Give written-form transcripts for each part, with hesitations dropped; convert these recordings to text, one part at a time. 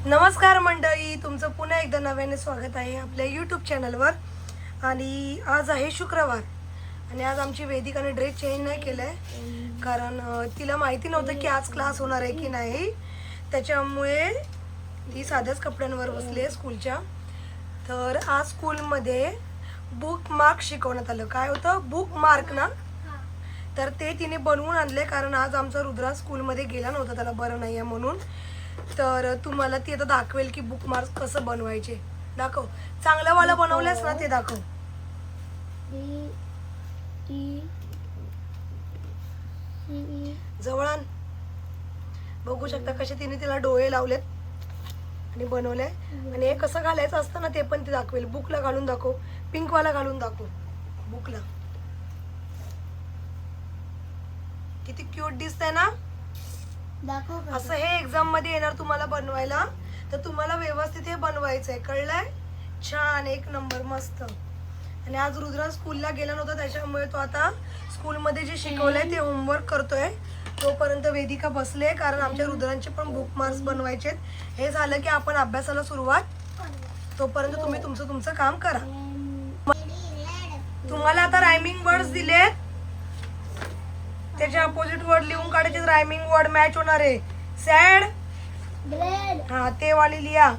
नमस्कार मंडळी, तुमचं पुन्हा एकदा नव्याने स्वागत आहे आपल्या यूट्यूब चॅनलवर. आणि आज आहे शुक्रवार आणि आज आमची वेदिकाने ड्रेस चेंज नाही केला आहे कारण तिला माहिती नव्हतं की आज क्लास होणार आहे की नाही. त्याच्यामुळे ती साध्याच कपड्यांवर बसली आहे स्कूलच्या. तर आज स्कूलमध्ये बुक मार्क शिकवण्यात आलं. काय होतं? बुक मार्क ना. तर ते तिने बनवून आणले कारण आज आमचा रुद्रा स्कूलमध्ये गेला नव्हता, त्याला बरं नाही आहे म्हणून. तर तुम्हाला ती आता दाखवेल की बुक मार्क कसं बनवायचे. दाखव, चांगलं वाला बनवलंस ना ते दाखव. जवळ आण. बघू शकता कसे तिने तिला डोळे लावलेत आणि बनवले. आणि हे कसं घालायचं असतं ना ते पण ती दाखवेल. बुकला घालून दाखव, पिंक वाला घालून दाखव बुकला. किती क्यूट दिसतंय ना. असं हे एक्झाम मध्ये येणार तुम्हाला बनवायला. तर तुम्हाला व्यवस्थित हे बनवायचंय, कळलंय? छान, एक नंबर, मस्त. आणि आज रुद्रा स्कूलला गेला नव्हता त्याच्यामुळे तो आता स्कूलमध्ये जे शिकवलंय ते होमवर्क करतोय. तोपर्यंत वेदिका बसले कारण आमच्या रुद्रांचे पण बुक मार्क्स बनवायचे. हे झालं की आपण अभ्यासाला सुरुवात. तोपर्यंत तुम्ही तुमचं काम करा. तुम्हाला आता रायमिंग वर्ड्स दिलेत, त्याचे अपोजिट वर्ड लिहून काढायचे. रायमिंग वर्ड मॅच होणार आहे. सॅड, हा ते वाली लिहा.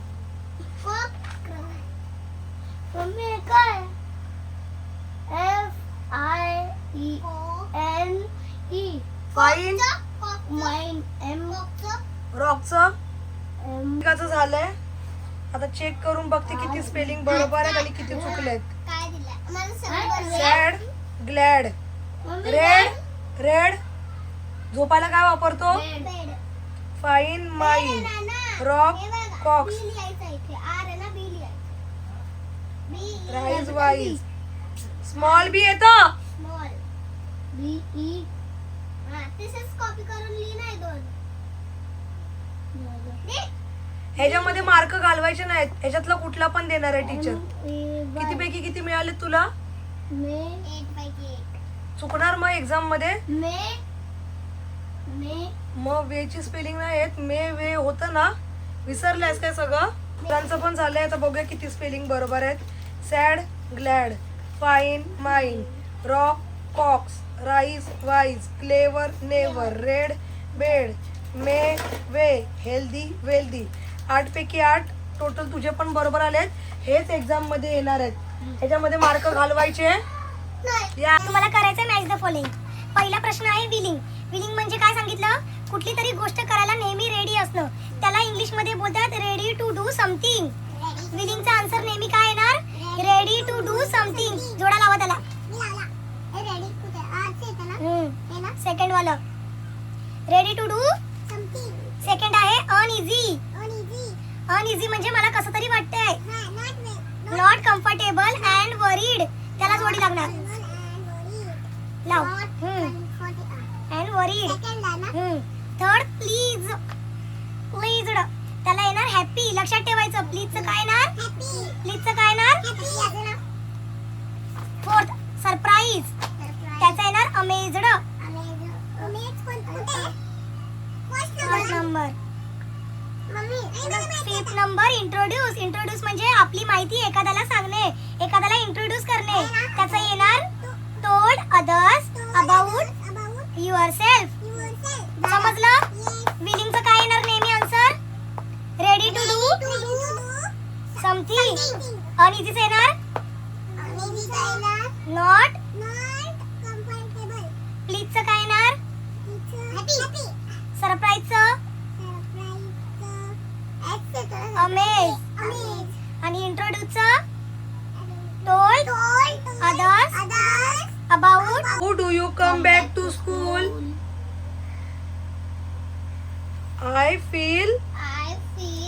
फाईन, रॉकचं कसं झालंय आता चेक करून बघते किती स्पेलिंग बरोबर आहेत आणि किती चुकलेत. Sad, glad, red, red. झोपायला काय वापरतो? Fine, mine, rock, cocks, rise, wise. Small B येतं. ह्याच्यामध्ये मार्क घालवायचे नाहीत, ह्याच्यातला कुठला पण देणार आहे टीचर. किती पैकी किती मिळाले तुला? चुकणार मग एक्झाम मध्ये. मग वेची स्पेलिंग नाही येत. मे वे होतं ना, विसरल्यास काय सगळं? त्यांचं पण झालंय. आता बघूया किती स्पेलिंग बरोबर आहेत. Sad, glad, fine, mine, rock, cocks, rise, wise, clever, never, red, bed, may, way, healthy, wealthy. 8 पैकी 8 टोटल तुझे पण बरोबर आलेत. हेच एक्झाम मध्ये येणार आहेत. ह्याच्यामध्ये मार्क घालवायचे. तुम्हाला करायचं मॅच द फॉलोइंग. पहिला प्रश्न आहे विलिंग. विलिंग म्हणजे काय सांगितलं? कुठली तरी गोष्ट करायला नेहमी रेडी असणं. त्याला इंग्लिश मध्ये बोलतात रेडी टू डू समथिंग. विलिंगचा आन्सर नेहमी काय येणार? Ready to do something. जोडा लावा त्याला. सेकंड वाला ready to do something. Second आहे अनइझी. अनइझी म्हणजे मला कसं तरी वाटतंय. Not comfortable and worried. त्याला जोडी लागणार. लाव. And worried. Third please. Pleased. त्याला येणार हॅपी. लक्षात ठेवायचं. प्लीजचं काय येणार? प्लीजचं काय येणार? Fourth surprise. त्याचा येणार amazed. First number. Fifth number introduce. Introduce म्हणजे आपली माहिती एखाद्याला सांगणे, एखाद्याला इंट्रोड्यूस करणे. त्याचा येणार टोल्ड अदर्स अबाउट युअरसेल्फ. समजलं? विलिंगचं काय येणार नेहमी answer? Ready to do something. अनइझीचं येणार नॉट. प्लीजचं काय येणार? सरप्राईजचं अमेज. आणि इंट्रोड्यूसचं told others about. Who do you come back to school? I feel happy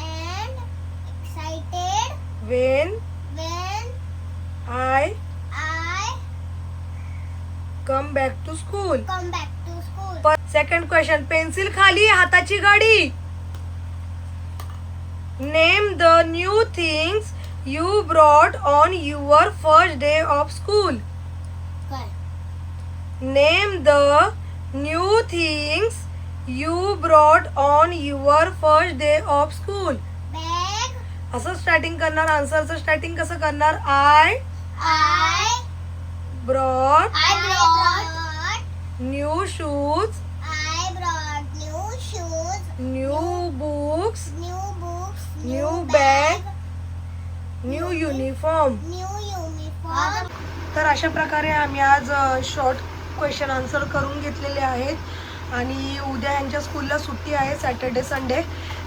and excited when I come back to school. Second question. Pencil खाली, हाताची गाडी. Name the new things you brought on your first day of school. Name the new things you brought on your first day of school. Bag. असं starting करणार. आन्सरचं starting कसं करणार? I brought new shoes, I brought new shoes, new books, new books, new bag, new uniform. new uniform. तर अशा प्रकारे आम्ही आज short question answer करून घेतलेले आहेत आणि उद्या ह्यांच्या स्कूलला सुट्टी आहे, सॅटर्डे संडे.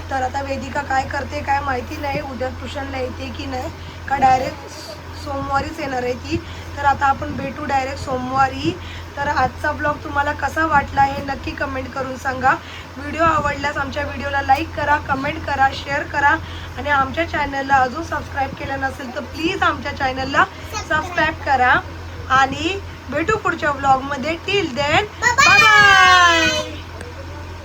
तर आता वेदिका काय करते काय माहिती नाही, उद्या ट्युशनला येते की नाही, का डायरेक्ट सोमवारीच येणार आहे ती. तर आता आपण भेटू डायरेक्ट सोमवारी. तर आजचा ब्लॉग तुम्हाला कसा वाटला हे नक्की कमेंट करून सांगा. व्हिडिओ आवडल्यास आमच्या व्हिडिओला लाईक करा, कमेंट करा, शेअर करा आणि आमच्या चॅनलला अजून सबस्क्राईब केलं नसेल तर प्लीज आमच्या चॅनलला सबस्क्राईब करा आणि भेटू पुढच्या ब्लॉगमध्ये. Till then bye bye.